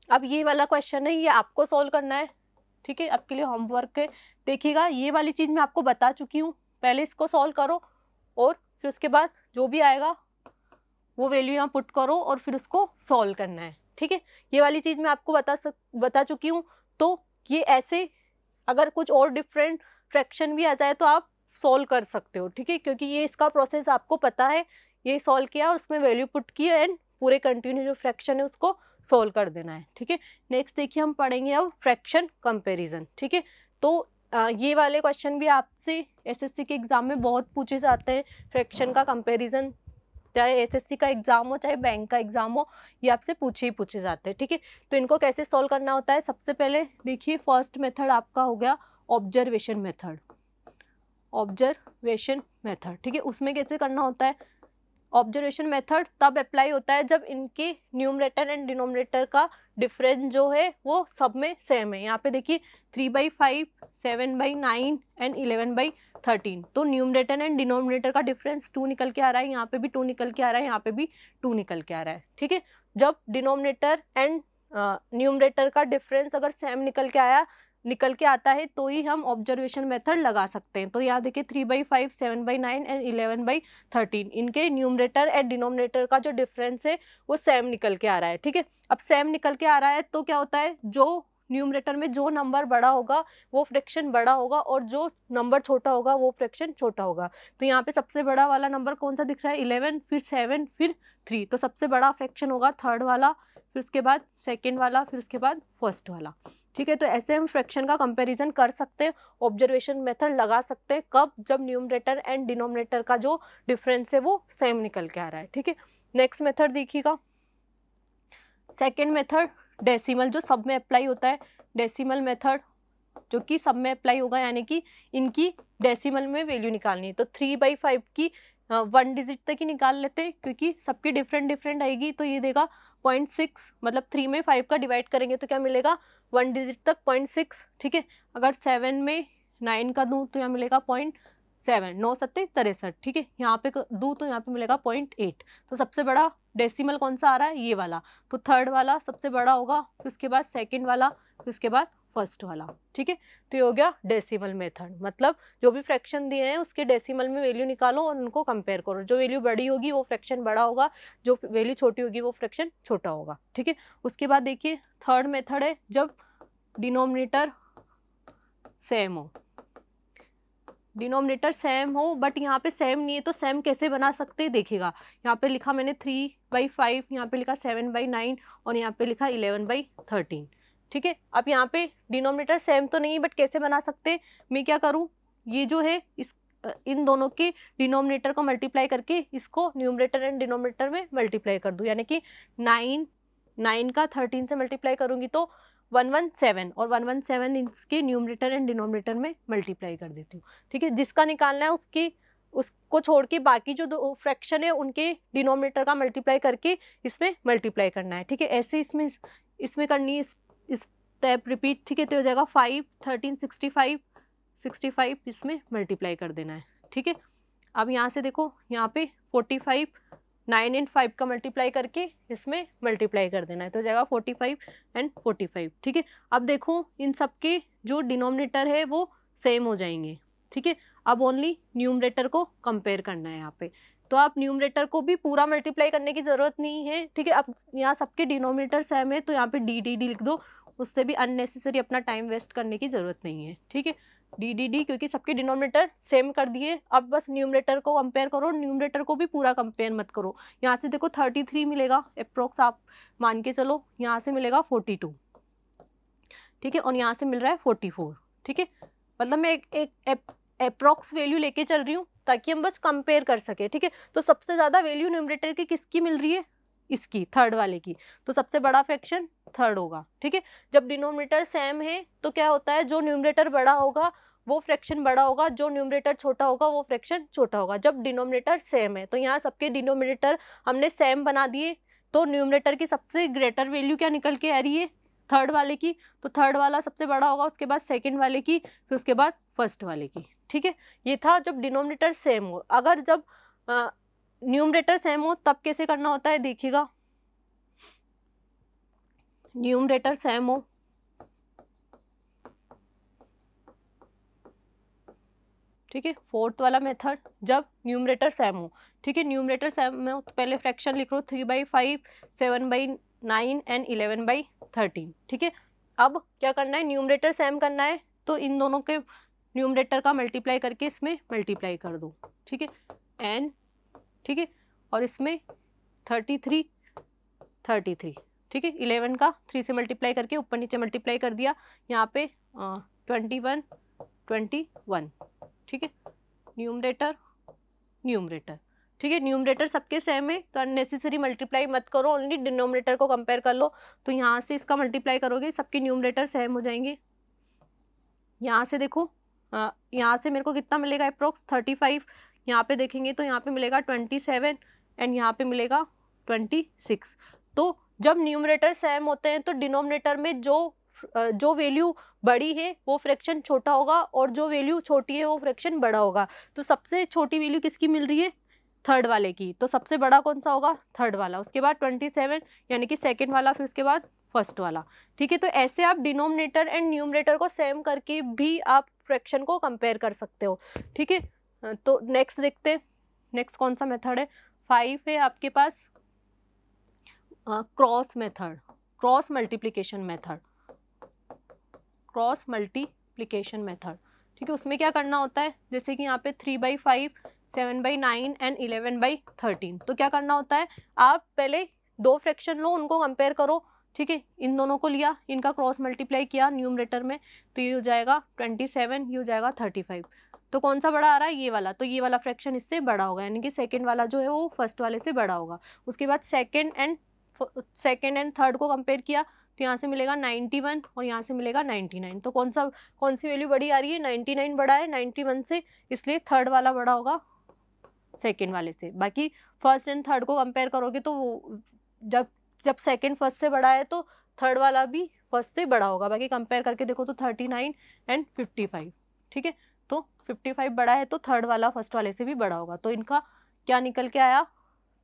अब ये वाला क्वेश्चन है, ये आपको सॉल्व करना है। ठीक है, आपके लिए होमवर्क है। देखिएगा ये वाली चीज़ मैं आपको बता चुकी हूँ, पहले इसको सॉल्व करो और फिर उसके बाद जो भी आएगा वो वैल्यू यहाँ पुट करो और फिर उसको सॉल्व करना है। ठीक है, ये वाली चीज़ मैं आपको बता चुकी हूँ। तो ये ऐसे अगर कुछ और डिफरेंट फ्रैक्शन भी आ जाए तो आप सॉल्व कर सकते हो। ठीक है, क्योंकि ये इसका प्रोसेस आपको पता है, ये सॉल्व किया और उसमें वैल्यू पुट की एंड पूरे कंटिन्यू जो फ्रैक्शन है उसको सॉल्व कर देना है। ठीक है, नेक्स्ट देखिए हम पढ़ेंगे अब फ्रैक्शन कंपैरिजन। ठीक है, तो ये वाले क्वेश्चन भी आपसे एसएससी के एग्जाम में बहुत पूछे जाते हैं। फ्रैक्शन का कंपैरिजन, चाहे एसएससी का एग्जाम हो चाहे बैंक का एग्जाम हो, ये आपसे पूछे जाते हैं। ठीक है, तो इनको कैसे सॉल्व करना होता है, सबसे पहले देखिए फर्स्ट मेथड आपका हो गया ऑब्जर्वेशन मेथड। ऑब्जर्वेशन मेथड, ठीक है, उसमें कैसे करना होता है, ऑब्जर्वेशन मेथड तब अप्लाई होता है जब इनके न्यूमरेटर एंड डिनोमिनेटर का डिफरेंस जो है वो सब में सेम है। यहाँ पे देखिए 3/5, 7/9 एंड 11/13, तो न्यूमरेटर एंड डिनोमिनेटर का डिफरेंस 2 निकल के आ रहा है, यहाँ पे भी 2 निकल के आ रहा है, यहाँ पे भी 2 निकल के आ रहा है। ठीक है, जब डिनोमिनेटर एंड न्यूमरेटर का डिफरेंस अगर सेम निकल के आता है तो ही हम ऑब्जर्वेशन मेथड लगा सकते हैं। तो यहाँ देखिए 3/5, 7/9 एंड 11/13, इनके न्यूमरेटर एंड डिनोमिनेटर का जो डिफरेंस है वो सेम निकल के आ रहा है। ठीक है, अब सेम निकल के आ रहा है तो क्या होता है, जो न्यूमरेटर में जो नंबर बड़ा होगा वो फ्रैक्शन बड़ा होगा और जो नंबर छोटा होगा वो फ्रैक्शन छोटा होगा। तो यहाँ पे सबसे बड़ा वाला नंबर कौन सा दिख रहा है, 11, फिर 7, फिर 3, तो सबसे बड़ा फ्रैक्शन होगा थर्ड वाला, फिर उसके बाद सेकेंड वाला, फिर उसके बाद फर्स्ट वाला। ठीक है, तो ऐसे हम फ्रैक्शन का कंपैरिजन कर सकते हैं, ऑब्जर्वेशन मेथड लगा सकते हैं, कब, जब न्यूमरेटर एंड डिनोमिनेटर का जो डिफरेंस है वो सेम निकल के आ रहा है। ठीक है, नेक्स्ट मेथड देखिएगा, सेकेंड मेथड डेसिमल, जो सब में अप्लाई होता है, डेसिमल मेथड जो कि सब में अप्लाई होगा, यानी कि इनकी डेसिमल में वैल्यू निकालनी है। तो 3/5 की 1 डिजिट तक ही निकाल लेते हैं क्योंकि सबकी डिफरेंट आएगी, तो ये देगा 0.6, मतलब 3 में 5 का डिवाइड करेंगे तो क्या मिलेगा, 1 डिजिट तक 0.6। ठीक है, अगर 7 में 9 का दूँ तो यहाँ मिलेगा 0.7, 9 7 63। ठीक है, यहाँ पे दूँ तो यहाँ पे मिलेगा 0.8। तो सबसे बड़ा डेसिमल कौन सा आ रहा है, ये वाला, तो थर्ड वाला सबसे बड़ा होगा, फिर उसके बाद सेकेंड वाला, फिर उसके बाद फर्स्ट वाला। ठीक है, तो ये हो गया डेसिमल मेथड, मतलब जो भी फ्रैक्शन दिए हैं उसके डेसिमल में वैल्यू निकालो और उनको कंपेयर करो, जो वैल्यू बड़ी होगी वो फ्रैक्शन बड़ा होगा, जो वैल्यू छोटी होगी वो फ्रैक्शन छोटा होगा। ठीक है, उसके बाद देखिए थर्ड मेथड है जब डिनोमिनेटर सेम हो, डिनोमिनेटर सेम हो बट यहाँ पे सेम नहीं है, तो सेम कैसे बना सकते हैं देखिएगा, यहाँ पे लिखा मैंने 3/5, यहाँ पे लिखा 7/9 और यहाँ पे लिखा 11/13। ठीक है, अब यहाँ पे डिनोमिनेटर सेम तो नहीं बट कैसे बना सकते, मैं क्या करूँ, ये जो है इन दोनों के डिनोमिनेटर को मल्टीप्लाई करके इसको न्यूमरेटर एंड डिनोमिनेटर में मल्टीप्लाई कर दूँ, यानी कि 9 का 13 से मल्टीप्लाई करूँगी तो 117, और 117 इसके न्यूमरेटर एंड डिनोमिनेटर में मल्टीप्लाई कर देती हूँ। ठीक है, जिसका निकालना है उसको छोड़ के बाकी जो दो फ्रैक्शन है उनके डिनोमिनेटर का मल्टीप्लाई करके इसमें मल्टीप्लाई करना है। ठीक है, ऐसे इसमें करनी है, इस स्टेप रिपीट। ठीक है, तो हो जाएगा 5, 13, 65 इसमें मल्टीप्लाई कर देना है। ठीक है, अब यहाँ से देखो, यहाँ पे 45, 9 एंड 5 का मल्टीप्लाई करके इसमें मल्टीप्लाई कर देना है, तो हो जाएगा 45 एंड 45। ठीक है, अब देखो इन सब के जो डिनोमिनेटर है वो सेम हो जाएंगे। ठीक है, अब ओनली न्यूमरेटर को कंपेयर करना है यहाँ पे, तो आप न्यूमरेटर को भी पूरा मल्टीप्लाई करने की ज़रूरत नहीं है। ठीक है, अब यहाँ सबके डिनोमिनेटर सेम है तो यहाँ पे डी लिख दो, उससे भी अननेसेसरी अपना टाइम वेस्ट करने की ज़रूरत नहीं है। ठीक है, डी क्योंकि सबके डिनोमिनेटर सेम कर दिए, अब बस न्यूमरेटर को कंपेयर करो, न्यूमरेटर को भी पूरा कंपेयर मत करो। यहाँ से देखो 33 मिलेगा अप्रोक्स, आप मान के चलो, यहाँ से मिलेगा 42। ठीक है, और यहाँ से मिल रहा है 44। ठीक है, मतलब मैं एक अप्रोक्स वैल्यू लेके चल रही हूँ ताकि हम बस कंपेयर कर सके। ठीक है, तो सबसे ज़्यादा वैल्यू न्यूमरेटर की किसकी मिल रही है, इसकी, थर्ड वाले की, तो सबसे बड़ा फ्रैक्शन थर्ड होगा। ठीक है, जब डिनोमिनेटर सेम है तो क्या होता है, जो न्यूमरेटर बड़ा होगा वो फ्रैक्शन बड़ा होगा, जो न्यूमरेटर छोटा होगा वो फ्रैक्शन छोटा होगा, जब डिनोमिनेटर सेम है। तो यहाँ सबके डिनोमिनेटर हमने सेम बना दिए, तो न्यूमरेटर की सबसे ग्रेटर वैल्यू क्या निकल के आ रही है, थर्ड वाले की, तो थर्ड वाला सबसे बड़ा होगा, उसके बाद सेकेंड वाले की, फिर उसके बाद फर्स्ट वाले की। ठीक है, ये था जब डिनोमिनेटर सेम हो। अगर जब न्यूमरेटर सेम हो तब कैसे करना होता है देखिएगा, न्यूमरेटर सेम हो, ठीक है, फोर्थ वाला मेथड जब न्यूमरेटर सेम हो। ठीक है, न्यूमरेटर सेम हो तो पहले फ्रैक्शन लिख लो, 3/5, 7/9 एंड 11/13। ठीक है, अब क्या करना है, न्यूमरेटर सेम करना है तो इन दोनों के न्यूमरेटर का मल्टीप्लाई करके इसमें मल्टीप्लाई कर दो। ठीक है, एन, ठीक है, और इसमें 33। ठीक है, 11 का 3 से मल्टीप्लाई करके ऊपर नीचे मल्टीप्लाई कर दिया, यहाँ पे 21, 21, ठीक है, न्यूमरेटर न्यूमरेटर, ठीक है, न्यूमरेटर सबके सेम है तो अननेसेसरी मल्टीप्लाई मत करो, ओनली डिनोमिनेटर को कंपेयर कर लो। तो यहाँ से इसका मल्टीप्लाई करोगे सबके न्यूमरेटर सेम हो जाएंगे। यहाँ से देखो, यहाँ से मेरे को कितना मिलेगा अप्रोक्स 35, यहाँ पे देखेंगे तो यहाँ पे मिलेगा 27 एंड यहाँ पे मिलेगा 26। तो जब न्यूमरेटर सेम होते हैं तो डिनोमिनेटर में जो वैल्यू बड़ी है वो फ्रैक्शन छोटा होगा और जो वैल्यू छोटी है वो फ्रैक्शन बड़ा होगा। तो सबसे छोटी वैल्यू किसकी मिल रही है, थर्ड वाले की, तो सबसे बड़ा कौन सा होगा, थर्ड वाला, उसके बाद 27 यानी कि सेकंड वाला, फिर उसके बाद फर्स्ट वाला, ठीक है। तो ऐसे आप डिनोमिनेटर एंड न्यूमरेटर को सेम करके भी आप फ्रैक्शन को कंपेयर कर सकते हो, ठीक है। तो नेक्स्ट देखते हैं, नेक्स्ट कौन सा मेथड है, 5 है आपके पास cross method, cross multiplication method, cross multiplication method, ठीक है। उसमें क्या करना होता है, जैसे कि यहाँ पे 3/5, 7/9 एंड 11/13, तो क्या करना होता है, आप पहले दो फ्रैक्शन लो, उनको कंपेयर करो, ठीक है। इन दोनों को लिया, इनका क्रॉस मल्टीप्लाई किया न्यूमरेटर में, तो ये हो जाएगा 27, ये हो जाएगा 35। तो कौन सा बड़ा आ रहा है, ये वाला, तो ये वाला फ्रैक्शन इससे बड़ा होगा, यानी कि सेकंड वाला जो है वो फर्स्ट वाले से बड़ा होगा। उसके बाद सेकंड एंड थर्ड को कंपेयर किया तो यहाँ से मिलेगा 91 और यहाँ से मिलेगा 99। तो कौन सी वैल्यू बड़ी आ रही है, 99 बड़ा है 91 से, इसलिए थर्ड वाला बड़ा होगा सेकंड वाले से। बाकी फर्स्ट एंड थर्ड को कंपेयर करोगे तो जब सेकंड फर्स्ट से बड़ा है तो थर्ड वाला भी फर्स्ट से बड़ा होगा। बाकी कंपेयर करके देखो तो 39 एंड 55, ठीक है। तो 55 बड़ा है तो थर्ड वाला फर्स्ट वाले से भी बड़ा होगा। तो इनका क्या निकल के आया,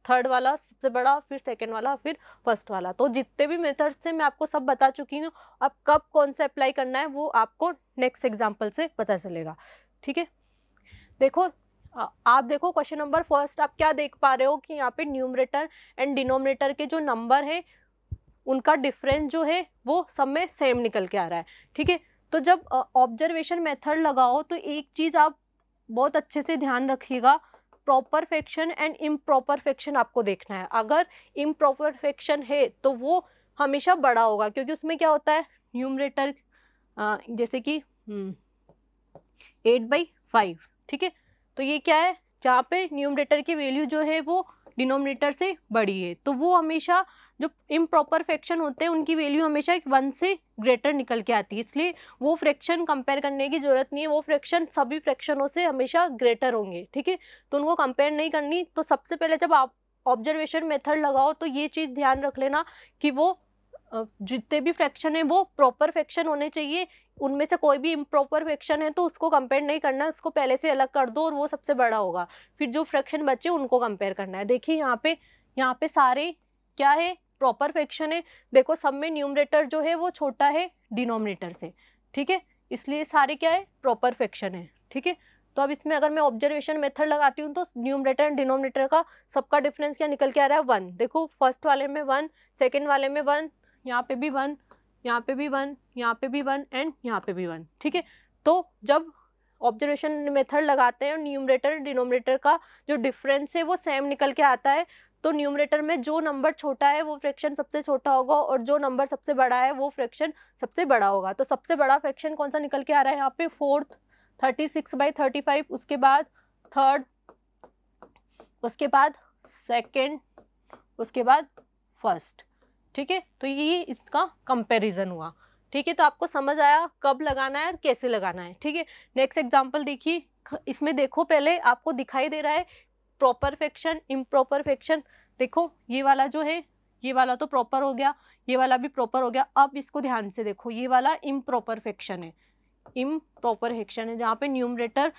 थर्ड वाला सबसे बड़ा, फिर सेकंड वाला, फिर फर्स्ट वाला। तो जितने भी मेथड्स थे मैं आपको सब बता चुकी हूँ। अब कब कौन सा अप्लाई करना है वो आपको नेक्स्ट एग्जाम्पल से पता चलेगा, ठीक है। देखो आप देखो क्वेश्चन नंबर फर्स्ट, आप क्या देख पा रहे हो कि यहाँ पे न्यूमरेटर एंड डिनोमिनेटर के जो नंबर है उनका डिफरेंस जो है वो सब में सेम निकल के आ रहा है, ठीक है। तो जब ऑब्जर्वेशन मेथड लगाओ तो एक चीज आप बहुत अच्छे से ध्यान रखिएगा, proper fraction and improper fraction आपको देखना है। अगर इम्प्रॉपर फ्रैक्शन है तो वो हमेशा बड़ा होगा, क्योंकि उसमें क्या होता है, न्यूमरेटर जैसे कि 8/5, ठीक है। तो ये क्या है, जहाँ पे न्यूमरेटर की वैल्यू जो है वो डिनोमिनेटर से बड़ी है, तो वो हमेशा जो इम्प्रॉपर फ्रैक्शन होते हैं उनकी वैल्यू हमेशा 1 से ग्रेटर निकल के आती है, इसलिए वो फ्रैक्शन कंपेयर करने की जरूरत नहीं है, वो फ्रैक्शन सभी फ्रैक्शनों से हमेशा ग्रेटर होंगे, ठीक है। तो उनको कंपेयर नहीं करनी। तो सबसे पहले जब आप ऑब्जर्वेशन मेथड लगाओ तो ये चीज़ ध्यान रख लेना कि वो जितने भी फ्रैक्शन है वो प्रॉपर फ्रैक्शन होने चाहिए, उनमें से कोई भी इम्प्रॉपर फ्रैक्शन है तो उसको कंपेयर नहीं करना, उसको पहले से अलग कर दो और वो सबसे बड़ा होगा, फिर जो फ्रैक्शन बचे उनको कंपेयर करना है। देखिए यहाँ पे सारे क्या है, प्रॉपर फ्रैक्शन है। देखो सब में न्यूमरेटर जो है वो छोटा है डिनोमिनेटर से, ठीक है, इसलिए सारे क्या है, प्रॉपर फ्रैक्शन है, ठीक है। तो अब इसमें अगर मैं ऑब्जर्वेशन मेथड लगाती हूँ तो न्यूमरेटर एंड डिनोमिनेटर का सबका डिफरेंस क्या निकल के आ रहा है, 1। देखो फर्स्ट वाले में 1, सेकेंड वाले में 1, यहाँ पे भी 1, यहाँ पे भी 1, यहाँ पे भी 1 एंड यहाँ पे भी 1, ठीक है। तो जब ऑब्जर्वेशन मेथड लगाते हैं न्यूमरेटर डिनोमिनेटर का जो डिफरेंस है वो सेम निकल के आता है, तो न्यूमरेटर में जो नंबर छोटा है वो फ्रैक्शन सबसे छोटा होगा और जो नंबर सबसे बड़ा है वो फ्रैक्शन सबसे बड़ा होगा। तो सबसे बड़ा फ्रैक्शन कौन सा निकल के आ रहा है यहाँ पे, 4th, 36/35, उसके बाद थर्ड, उसके बाद सेकेंड, उसके बाद फर्स्ट, ठीक है। तो ये इसका कंपैरिजन हुआ, ठीक है। तो आपको समझ आया कब लगाना है और कैसे लगाना है, ठीक है। नेक्स्ट एग्जांपल देखिए, इसमें देखो पहले आपको दिखाई दे रहा है प्रॉपर फ्रैक्शन, इम्प्रॉपर फ्रैक्शन। देखो ये वाला जो है, ये वाला तो प्रॉपर हो गया, ये वाला भी प्रॉपर हो गया। अब इसको ध्यान से देखो, ये वाला इम्प्रॉपर फ्रैक्शन है, इम्प्रॉपर फ्रैक्शन है जहाँ पे न्यूमरेटर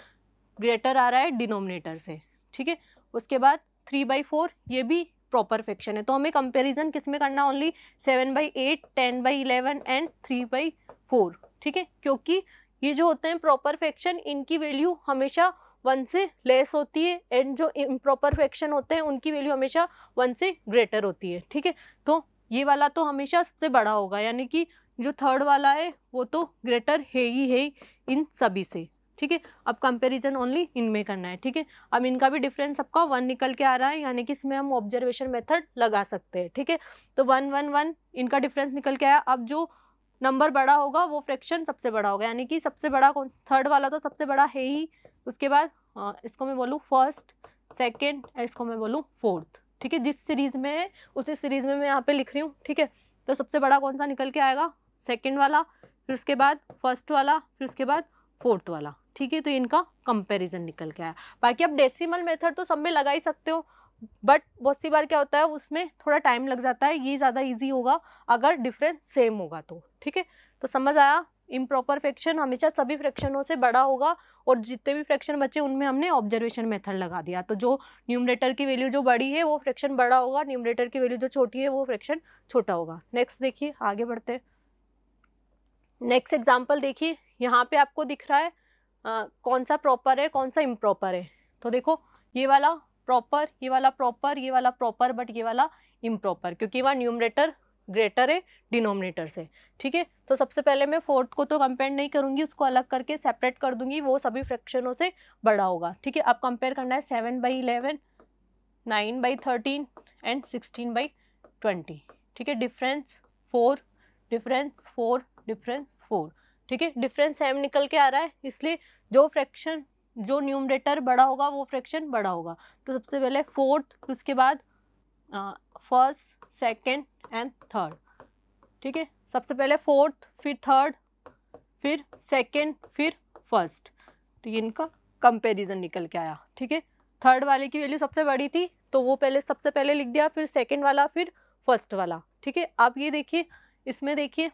ग्रेटर आ रहा है डिनोमिनेटर से, ठीक है। उसके बाद 3/4 ये भी प्रॉपर फ्रैक्शन है। तो हमें कंपैरिजन किस में करना, ओनली 7/8, 10/11 एंड 3/4, ठीक है। क्योंकि ये जो होते हैं प्रॉपर फ्रैक्शन इनकी वैल्यू हमेशा 1 से लेस होती है एंड जो इम्प्रॉपर फ्रैक्शन होते हैं उनकी वैल्यू हमेशा 1 से ग्रेटर होती है, ठीक है। तो ये वाला तो हमेशा सबसे बड़ा होगा, यानी कि जो थर्ड वाला है वो तो ग्रेटर है ही इन सभी से, ठीक है। अब कंपैरिजन ओनली इनमें करना है, ठीक है। अब इनका भी डिफरेंस सबका 1 निकल के आ रहा है, यानी कि इसमें हम ऑब्जर्वेशन मेथड लगा सकते हैं, ठीक है। तो 1 1 1 इनका डिफरेंस निकल के आया। अब जो नंबर बड़ा होगा वो फ्रैक्शन सबसे बड़ा होगा, यानी कि सबसे बड़ा कौन, थर्ड वाला तो सबसे बड़ा है ही। उसके बाद इसको मैं बोलूँ फर्स्ट, सेकेंड, और इसको मैं बोलूँ फोर्थ। ठीक है, जिस सीरीज में है उसी सीरीज में मैं यहाँ पे लिख रही हूँ। ठीक है, तो सबसे बड़ा कौन सा निकल के आएगा, सेकेंड वाला, फिर उसके बाद फर्स्ट वाला, फिर उसके बाद फोर्थ वाला। ठीक है, तो इनका कंपैरिजन निकल के आया। बाकी आप डेसिमल मेथड तो सब में लगा ही सकते हो, बट बहुत सी बार क्या होता है उसमें थोड़ा टाइम लग जाता है, ये ज़्यादा इजी होगा अगर डिफरेंस सेम होगा तो। ठीक है, तो समझ आया, इम्प्रॉपर फ्रैक्शन हमेशा सभी फ्रैक्शनों से बड़ा होगा, और जितने भी फ्रैक्शन बचे उनमें हमने ऑब्जर्वेशन मेथड लगा दिया। तो जो न्यूमरेटर की वैल्यू जो बड़ी है वो फ्रैक्शन बड़ा होगा, न्यूमरेटर की वैल्यू जो छोटी है वो फ्रैक्शन छोटा होगा। नेक्स्ट देखिए, आगे बढ़ते हैं। नेक्स्ट एग्जाम्पल देखिए, यहाँ पे आपको दिख रहा है कौन सा प्रॉपर है कौन सा इम्प्रॉपर है। तो देखो, ये वाला प्रॉपर, ये वाला प्रॉपर, ये वाला प्रॉपर, बट ये वाला इम्प्रॉपर, क्योंकि वहाँ न्यूमरेटर ग्रेटर है डिनोमिनेटर से। ठीक है, तो सबसे पहले मैं फोर्थ को तो कंपेयर नहीं करूंगी, उसको अलग करके सेपरेट कर दूंगी, वो सभी फ्रैक्शनों से बड़ा होगा। ठीक है, अब कंपेयर करना है 7/11, 9/13 एंड 16/20। ठीक है, डिफरेंस 4, डिफरेंस 4, डिफरेंस 4। ठीक है, डिफरेंस सेम निकल के आ रहा है, इसलिए जो फ्रैक्शन जो न्यूमरेटर बड़ा होगा वो फ्रैक्शन बड़ा होगा। तो सबसे पहले फोर्थ, फिर उसके बाद फर्स्ट, सेकेंड एंड थर्ड। ठीक है, सबसे पहले फोर्थ, फिर थर्ड, फिर सेकेंड, फिर फर्स्ट। तो ये इनका कंपैरिजन निकल के आया। ठीक है, थर्ड वाले की वैल्यू सबसे बड़ी थी तो वो पहले सबसे पहले लिख दिया, फिर सेकेंड वाला, फिर फर्स्ट वाला। ठीक है, अब ये देखिए, इसमें देखिए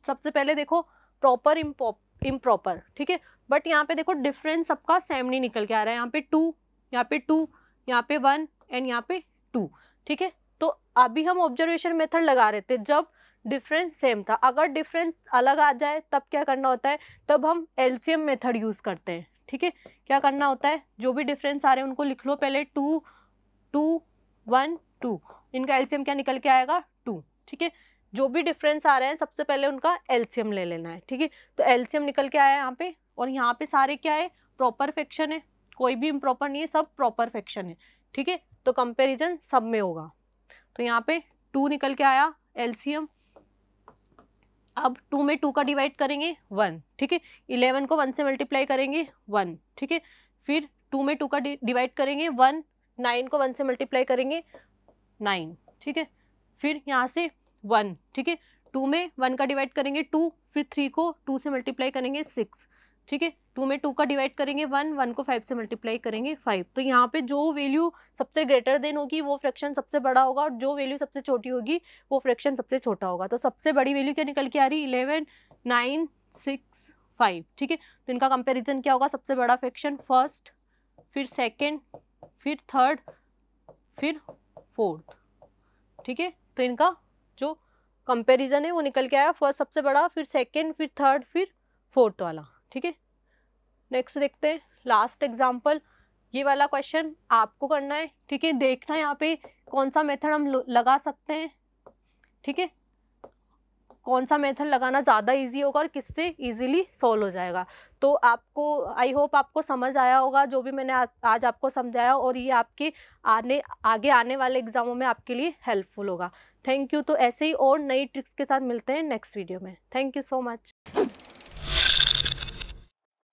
सबसे पहले देखो प्रॉपर इम्प्रॉपर। ठीक है, बट यहाँ पे देखो डिफरेंस सबका सेम नहीं निकल के आ रहा है, यहाँ पे 2, यहाँ पे 2, यहाँ पे 1 एंड यहाँ पे 2। ठीक है, तो अभी हम ऑब्जर्वेशन मेथड लगा रहे थे जब डिफरेंस सेम था। अगर डिफरेंस अलग आ जाए तब क्या करना होता है, तब हम एलसीएम मेथड यूज करते हैं। ठीक है, क्या करना होता है, जो भी डिफरेंस आ रहे हैं उनको लिख लो पहले, 2, 2, 1, 2, इनका एलसीएम क्या निकल के आएगा, 2। ठीक है, जो भी डिफरेंस आ रहे हैं सबसे पहले उनका एलसीएम ले लेना है। ठीक है, तो एलसीएम निकल के आया यहाँ पे, और यहाँ पे सारे क्या है, प्रॉपर फ्रैक्शन है, कोई भी इम्प्रॉपर नहीं है, सब प्रॉपर फ्रैक्शन है। ठीक है, तो कंपैरिजन सब में होगा। तो यहाँ पे 2 निकल के आया एलसीएम। अब 2 में 2 का डिवाइड करेंगे 1। ठीक है, 11 को 1 से मल्टीप्लाई करेंगे 1। ठीक है, फिर 2 में 2 का डिवाइड करेंगे 1, 9 को 1 से मल्टीप्लाई करेंगे 9। ठीक है, फिर यहाँ से 1। ठीक है, 2 में 1 का डिवाइड करेंगे 2, फिर 3 को 2 से मल्टीप्लाई करेंगे 6। ठीक है, 2 में 2 का डिवाइड करेंगे 1, 1 को 5 से मल्टीप्लाई करेंगे 5। तो यहाँ पे जो वैल्यू सबसे ग्रेटर देन होगी वो फ्रैक्शन सबसे बड़ा होगा, और जो वैल्यू सबसे छोटी होगी वो फ्रैक्शन सबसे छोटा होगा। तो सबसे बड़ी वैल्यू क्या निकल के आ रही, 11, 9, 6, 5। ठीक है, तो इनका कंपेरिजन क्या होगा, सबसे बड़ा फ्रैक्शन फर्स्ट, फिर सेकेंड, फिर थर्ड, फिर फोर्थ। ठीक है, तो इनका जो कंपैरिजन है वो निकल के आया, फर्स्ट सबसे बड़ा, फिर सेकंड, फिर थर्ड, फिर फोर्थ वाला। ठीक है, नेक्स्ट देखते हैं लास्ट एग्जांपल। ये वाला क्वेश्चन आपको करना है। ठीक है, देखना है यहाँ पे कौन सा मेथड हम लगा सकते हैं। ठीक है, कौन सा मेथड लगाना ज़्यादा इजी होगा और किससे इजीली सॉल्व हो जाएगा। तो आपको, आई होप आपको समझ आया होगा जो भी मैंने आज आपको समझाया, और ये आपके आगे आने वाले एग्जामों में आपके लिए हेल्पफुल होगा। Thank you. तो ऐसे ही और नई ट्रिक्स के साथ मिलते हैं नेक्स्ट वीडियो में। Thank you so much.